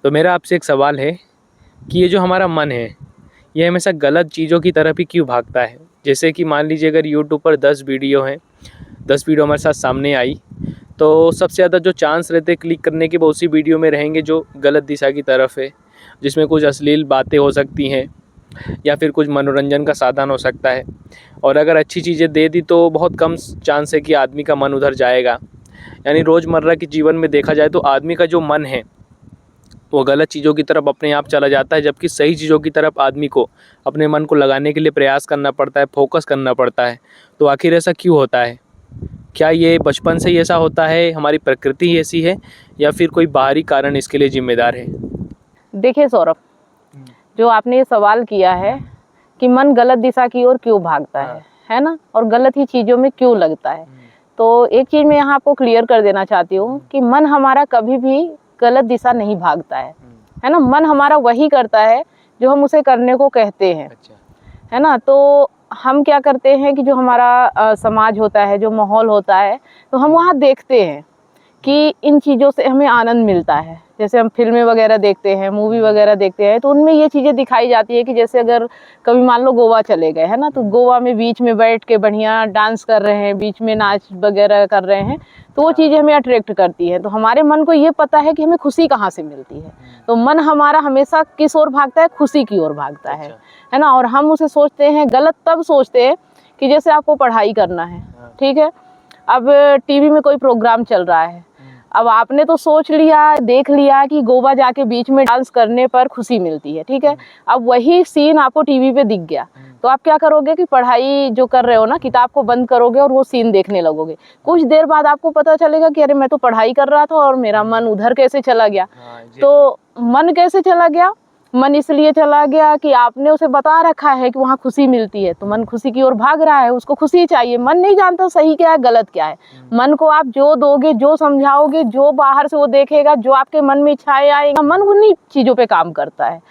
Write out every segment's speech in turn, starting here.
तो मेरा आपसे एक सवाल है कि ये जो हमारा मन है, ये हमेशा गलत चीज़ों की तरफ ही क्यों भागता है? जैसे कि मान लीजिए अगर यूट्यूब पर 10 वीडियो हैं, 10 वीडियो हमारे साथ सामने आई, तो सबसे ज़्यादा जो चांस रहते हैं क्लिक करने के वो उसी वीडियो में रहेंगे जो गलत दिशा की तरफ है, जिसमें कुछ अश्लील बातें हो सकती हैं या फिर कुछ मनोरंजन का साधन हो सकता है। और अगर अच्छी चीज़ें दे दी तो बहुत कम चांस है कि आदमी का मन उधर जाएगा। यानी रोज़मर्रा के जीवन में देखा जाए तो आदमी का जो मन है वो गलत चीज़ों की तरफ अपने आप चला जाता है, जबकि सही चीज़ों की तरफ आदमी को अपने मन को लगाने के लिए प्रयास करना पड़ता है, फोकस करना पड़ता है। तो आखिर ऐसा क्यों होता है? क्या ये बचपन से ही ऐसा होता है, हमारी प्रकृति ही ऐसी है, या फिर कोई बाहरी कारण इसके लिए जिम्मेदार है? देखिए सौरभ, जो आपने ये सवाल किया है कि मन गलत दिशा की ओर क्यों भागता है ना, और गलत ही चीज़ों में क्यों लगता है, तो एक चीज़ मैं यहाँ आपको क्लियर कर देना चाहती हूँ कि मन हमारा कभी भी गलत दिशा नहीं भागता है ना। मन हमारा वही करता है जो हम उसे करने को कहते हैं। है ना। तो हम क्या करते हैं कि जो हमारा समाज होता है, जो माहौल होता है, तो हम वहाँ देखते हैं कि इन चीज़ों से हमें आनंद मिलता है। जैसे हम फिल्में वगैरह देखते हैं, मूवी वगैरह देखते हैं, तो उनमें ये चीज़ें दिखाई जाती है कि जैसे अगर कभी मान लो गोवा चले गए, है ना, तो गोवा में बीच में बैठ के बढ़िया डांस कर रहे हैं, बीच में नाच वगैरह कर रहे हैं, तो वो चीज़ें हमें अट्रैक्ट करती हैं। तो हमारे मन को ये पता है कि हमें खुशी कहाँ से मिलती है, तो मन हमारा हमेशा किस ओर भागता है? खुशी की ओर भागता है ना। और हम उसे सोचते हैं, गलत तब सोचते हैं कि जैसे आपको पढ़ाई करना है, ठीक है, अब टीवी में कोई प्रोग्राम चल रहा है, अब आपने तो सोच लिया, देख लिया कि गोवा जाके बीच में डांस करने पर खुशी मिलती है, ठीक है। अब वही सीन आपको टीवी पे दिख गया, तो आप क्या करोगे कि पढ़ाई जो कर रहे हो ना, किताब को बंद करोगे और वो सीन देखने लगोगे। कुछ देर बाद आपको पता चलेगा कि अरे मैं तो पढ़ाई कर रहा था और मेरा मन उधर कैसे चला गया। तो मन कैसे चला गया? मन इसलिए चला गया कि आपने उसे बता रखा है कि वहाँ खुशी मिलती है, तो मन खुशी की ओर भाग रहा है, उसको खुशी चाहिए। मन नहीं जानता सही क्या है, गलत क्या है। मन को आप जो दोगे, जो समझाओगे, जो बाहर से वो देखेगा, जो आपके मन में इच्छाएं आएगा, मन उन्हीं चीज़ों पे काम करता है।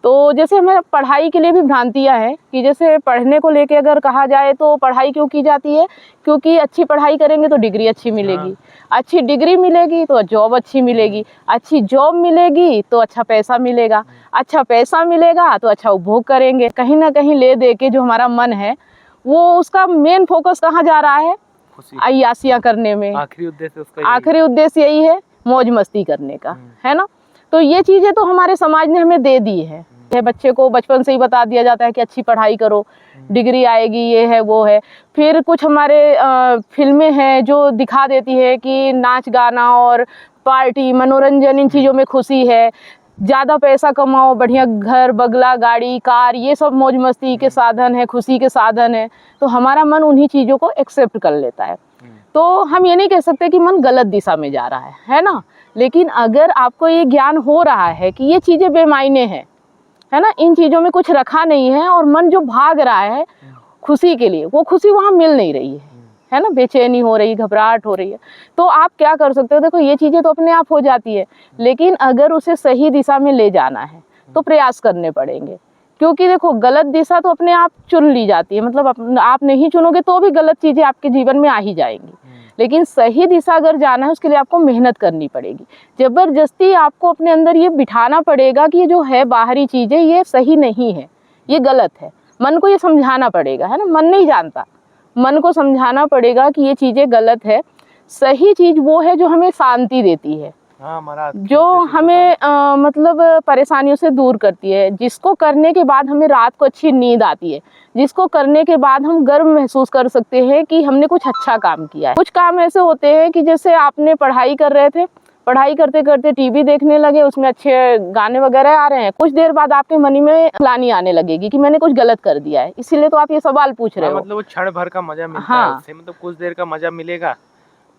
तो जैसे हमें पढ़ाई के लिए भी भ्रांतियाँ हैं कि जैसे पढ़ने को लेके अगर कहा जाए तो पढ़ाई क्यों की जाती है? क्योंकि अच्छी पढ़ाई करेंगे तो डिग्री अच्छी मिलेगी, अच्छी डिग्री मिलेगी तो जॉब अच्छी मिलेगी, अच्छी जॉब मिलेगी तो अच्छा पैसा मिलेगा, अच्छा पैसा मिलेगा तो अच्छा उपभोग करेंगे। कहीं ना कहीं ले दे के जो हमारा मन है वो उसका मेन फोकस कहाँ जा रहा है? अय्यासियाँ करने में। आखिरी उद्देश्य यही है, मौज मस्ती करने का, है ना। तो ये चीज़ें तो हमारे समाज ने हमें दे दी है। बच्चे को बचपन से ही बता दिया जाता है कि अच्छी पढ़ाई करो, डिग्री आएगी, ये है वो है। फिर कुछ हमारे फिल्में हैं जो दिखा देती है कि नाच गाना और पार्टी, मनोरंजन, इन चीज़ों में खुशी है। ज़्यादा पैसा कमाओ, बढ़िया घर, बंगला, गाड़ी, कार, ये सब मौज मस्ती के साधन है, खुशी के साधन है। तो हमारा मन उन्हीं चीज़ों को एक्सेप्ट कर लेता है। तो हम ये नहीं कह सकते कि मन गलत दिशा में जा रहा है ना। लेकिन अगर आपको ये ज्ञान हो रहा है कि ये चीज़ें बेमायने हैं, है ना, इन चीज़ों में कुछ रखा नहीं है, और मन जो भाग रहा है खुशी के लिए, वो खुशी वहाँ मिल नहीं रही है ना, बेचैनी हो रही, घबराहट हो रही है, तो आप क्या कर सकते हो? देखो, ये चीज़ें तो अपने आप हो जाती है, लेकिन अगर उसे सही दिशा में ले जाना है तो प्रयास करने पड़ेंगे। क्योंकि देखो, गलत दिशा तो अपने आप चुन ली जाती है, मतलब आप नहीं चुनोगे तो भी गलत चीज़ें आपके जीवन में आ ही जाएंगी। लेकिन सही दिशा अगर जाना है उसके लिए आपको मेहनत करनी पड़ेगी। ज़बरदस्ती आपको अपने अंदर ये बिठाना पड़ेगा कि ये जो है बाहरी चीज़ें ये सही नहीं है, ये गलत है। मन को ये समझाना पड़ेगा, है ना। मन नहीं जानता, मन को समझाना पड़ेगा कि ये चीज़ें गलत है। सही चीज़ वो है जो हमें शांति देती है, जो हमें मतलब परेशानियों से दूर करती है, जिसको करने के बाद हमें रात को अच्छी नींद आती है, जिसको करने के बाद हम गर्व महसूस कर सकते हैं कि हमने कुछ अच्छा काम किया है। कुछ काम ऐसे होते हैं कि जैसे आपने पढ़ाई कर रहे थे, पढ़ाई करते करते टीवी देखने लगे, उसमें अच्छे गाने वगैरह आ रहे हैं, कुछ देर बाद आपके मन में ग्लानि आने लगेगी कि मैंने कुछ गलत कर दिया है। इसीलिए तो आप ये सवाल पूछ रहे हो। मतलब वो क्षण भर का मजा मिलता है उससे, मतलब कुछ देर का मजा मिलेगा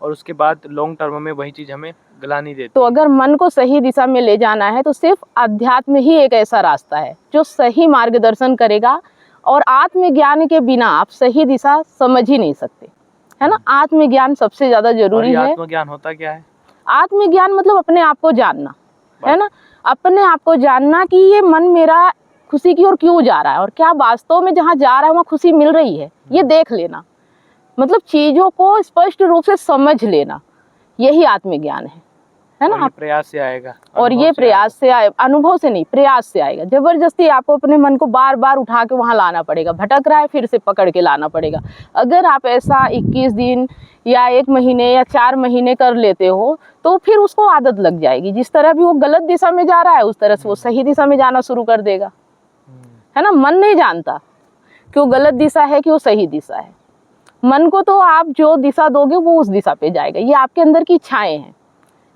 और उसके बाद लॉन्ग टर्म में वही चीज हमें गलानी देती है। तो अगर मन को सही दिशा में ले जाना है तो सिर्फ अध्यात्म ही एक ऐसा रास्ता है जो सही मार्गदर्शन करेगा, और आत्मज्ञान के बिना आप सही दिशा समझ ही नहीं सकते, है ना। आत्मज्ञान सबसे ज्यादा जरूरी है। आत्मज्ञान होता क्या है? आत्मज्ञान मतलब अपने आप को जानना, है ना। अपने आप को जानना कि ये मन मेरा खुशी की ओर क्यों जा रहा है, और क्या वास्तव में जहाँ जा रहा है वहाँ खुशी मिल रही है, ये देख लेना। मतलब चीज़ों को स्पष्ट रूप से समझ लेना, यही आत्मज्ञान है ना। और ये प्रयास से आएगा, और ये प्रयास से अनुभव से नहीं, प्रयास से आएगा। जबरदस्ती आपको अपने मन को बार बार उठा के वहाँ लाना पड़ेगा, भटक रहा है फिर से पकड़ के लाना पड़ेगा। अगर आप ऐसा 21 दिन या 1 महीने या 4 महीने कर लेते हो तो फिर उसको आदत लग जाएगी। जिस तरह भी वो गलत दिशा में जा रहा है उस तरह से वो सही दिशा में जाना शुरू कर देगा, है ना। मन नहीं जानता कि वो गलत दिशा है कि वो सही दिशा है। मन को तो आप जो दिशा दोगे वो उस दिशा पे जाएगा। ये आपके अंदर की इच्छाएं हैं,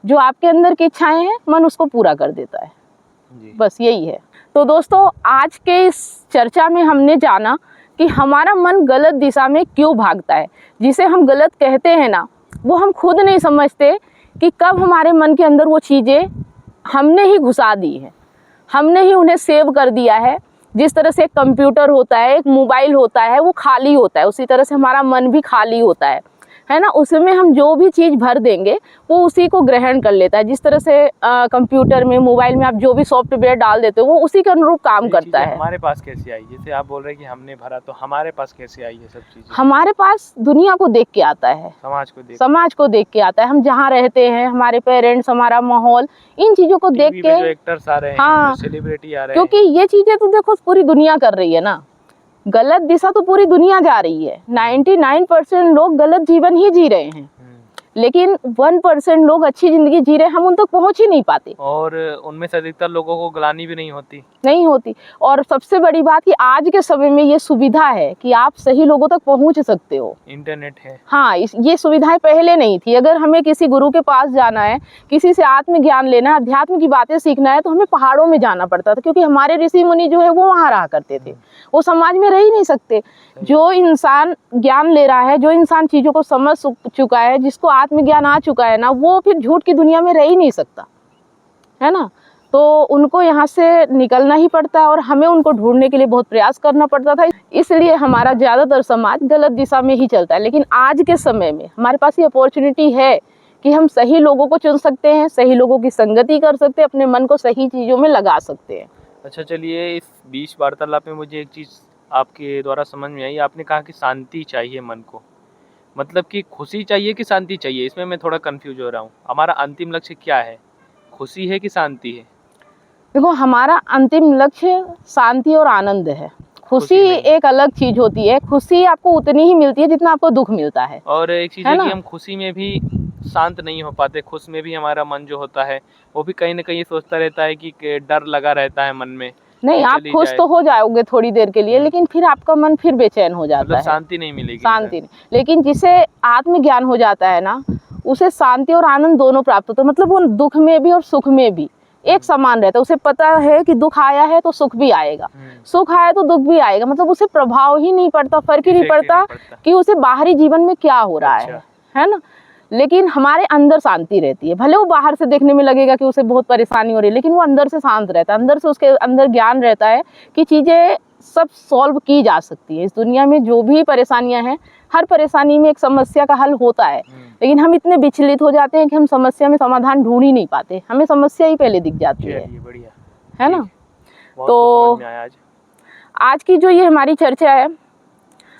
जो आपके अंदर की इच्छाएं हैं मन उसको पूरा कर देता है जी। बस यही है। तो दोस्तों आज के इस चर्चा में हमने जाना कि हमारा मन गलत दिशा में क्यों भागता है। जिसे हम गलत कहते हैं ना, वो हम खुद नहीं समझते कि कब हमारे मन के अंदर वो चीज़ें हमने ही घुसा दी है, हमने ही उन्हें सेव कर दिया है। जिस तरह से एक कंप्यूटर होता है, एक मोबाइल होता है, वो खाली होता है, उसी तरह से हमारा मन भी खाली होता है ना। उसमें हम जो भी चीज़ भर देंगे वो उसी को ग्रहण कर लेता है। जिस तरह से कंप्यूटर में, मोबाइल में आप जो भी सॉफ्टवेयर डाल देते हो वो उसी के अनुरूप काम करता है। हमारे पास कैसे आई? जैसे आप बोल रहे हैं कि हमने भरा, तो हमारे पास कैसे आई ये सब चीजें? हमारे पास दुनिया को देख के आता है, समाज को देख के आता है। हम जहाँ रहते हैं, हमारे पेरेंट्स, हमारा माहौल, इन चीज़ों को देख के जो एक्टर्स आ रहे हैं, हाँ, सेलिब्रिटी आ रहे हैं, क्योंकि ये चीज़ें तो देखो पूरी दुनिया कर रही है ना। गलत दिशा तो पूरी दुनिया जा रही है। 99% लोग गलत जीवन ही जी रहे हैं, लेकिन 1% लोग अच्छी जिंदगी जी रहे हैं, हम उन तक पहुंच ही नहीं पाते। और उनमें से अधिकतर लोगों को ग्लानि भी नहीं होती। और सबसे बड़ी बात कि आज के समय में ये सुविधा है कि आप सही लोगों तक पहुंच सकते हो, इंटरनेट है। हाँ, ये सुविधाएं पहले नहीं थी। अगर हमें किसी गुरु के पास जाना है, किसी से आत्मज्ञान लेना है, अध्यात्म की बातें सीखना है, तो हमें पहाड़ों में जाना पड़ता था, क्योंकि हमारे ऋषि मुनि जो है वो वहाँ रहा करते थे, वो समाज में रह ही नहीं सकते। जो इंसान ज्ञान ले रहा है, जो इंसान चीज़ों को समझ चुका है, जिसको आत्मज्ञान आ चुका है ना, वो फिर झूठ की दुनिया में रह ही नहीं सकता, है ना। तो उनको यहाँ से निकलना ही पड़ता है और हमें उनको ढूंढने के लिए बहुत प्रयास करना पड़ता था। इसलिए हमारा ज़्यादातर समाज गलत दिशा में ही चलता है। लेकिन आज के समय में हमारे पास ये अपॉर्चुनिटी है कि हम सही लोगों को चुन सकते हैं, सही लोगों की संगति कर सकते हैं, अपने मन को सही चीज़ों में लगा सकते हैं। अच्छा, चलिए, इस बीच वार्तालाप में मुझे एक चीज़ आपके द्वारा समझ में आई। आपने कहा कि शांति चाहिए मन को, मतलब कि खुशी चाहिए कि शांति चाहिए? इसमें मैं थोड़ा कंफ्यूज हो रहा हूँ। हमारा अंतिम लक्ष्य क्या है, खुशी है कि शांति है? देखो, हमारा अंतिम लक्ष्य शांति और आनंद है। खुशी एक अलग चीज होती है। खुशी आपको उतनी ही मिलती है जितना आपको दुख मिलता है। और एक चीज है कि हम खुशी में भी शांत नहीं हो पाते। खुश में भी हमारा मन जो होता है वो भी कहीं ना कहीं सोचता रहता है कि डर लगा रहता है मन में। नहीं, आप खुश तो हो जाओगे थोड़ी देर के लिए, लेकिन फिर आपका मन फिर बेचैन हो जाता है, शांति नहीं मिलेगी, शांति नहीं। लेकिन जिसे आत्मज्ञान हो जाता है ना, उसे शांति और आनंद दोनों प्राप्त होता है। मतलब वो दुख में भी और सुख में भी एक समान रहता है। उसे पता है कि दुख आया है तो सुख भी आएगा, सुख आया तो दुख भी आएगा। मतलब उसे प्रभाव ही नहीं पड़ता, फर्क ही नहीं पड़ता कि उसे बाहरी जीवन में क्या हो रहा है ना। लेकिन हमारे अंदर शांति रहती है। भले वो बाहर से देखने में लगेगा कि उसे बहुत परेशानी हो रही है, लेकिन वो अंदर से शांत रहता है। अंदर से उसके अंदर ज्ञान रहता है कि चीज़ें सब सॉल्व की जा सकती है। इस दुनिया में जो भी परेशानियां हैं, हर परेशानी में एक समस्या का हल होता है। लेकिन हम इतने विचलित हो जाते हैं कि हम समस्या में समाधान ढूंढ ही नहीं पाते, हमें समस्या ही पहले दिख जाती है ना। तो आज की जो ये हमारी चर्चा है,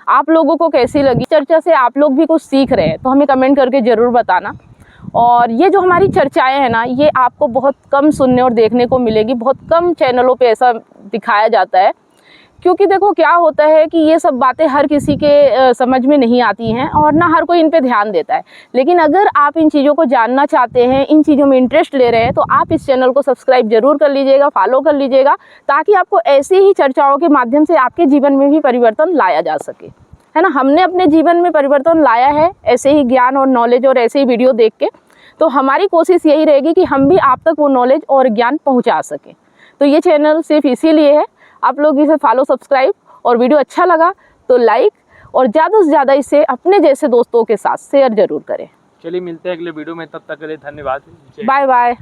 आप लोगों को कैसी लगी? चर्चा से आप लोग भी कुछ सीख रहे हैं तो हमें कमेंट करके ज़रूर बताना। और ये जो हमारी चर्चाएं हैं ना, ये आपको बहुत कम सुनने और देखने को मिलेगी। बहुत कम चैनलों पे ऐसा दिखाया जाता है, क्योंकि देखो क्या होता है कि ये सब बातें हर किसी के समझ में नहीं आती हैं और ना हर कोई इन पे ध्यान देता है। लेकिन अगर आप इन चीज़ों को जानना चाहते हैं, इन चीज़ों में इंटरेस्ट ले रहे हैं, तो आप इस चैनल को सब्सक्राइब जरूर कर लीजिएगा, फॉलो कर लीजिएगा, ताकि आपको ऐसी ही चर्चाओं के माध्यम से आपके जीवन में भी परिवर्तन लाया जा सके, है ना। हमने अपने जीवन में परिवर्तन लाया है ऐसे ही ज्ञान और नॉलेज और ऐसे ही वीडियो देख के। तो हमारी कोशिश यही रहेगी कि हम भी आप तक वो नॉलेज और ज्ञान पहुँचा सकें। तो ये चैनल सिर्फ इसीलिए है। आप लोग इसे फॉलो, सब्सक्राइब, और वीडियो अच्छा लगा तो लाइक, और ज़्यादा से ज़्यादा इसे अपने जैसे दोस्तों के साथ शेयर जरूर करें। चलिए, मिलते हैं अगले वीडियो में, तब तक के लिए धन्यवाद। Bye bye.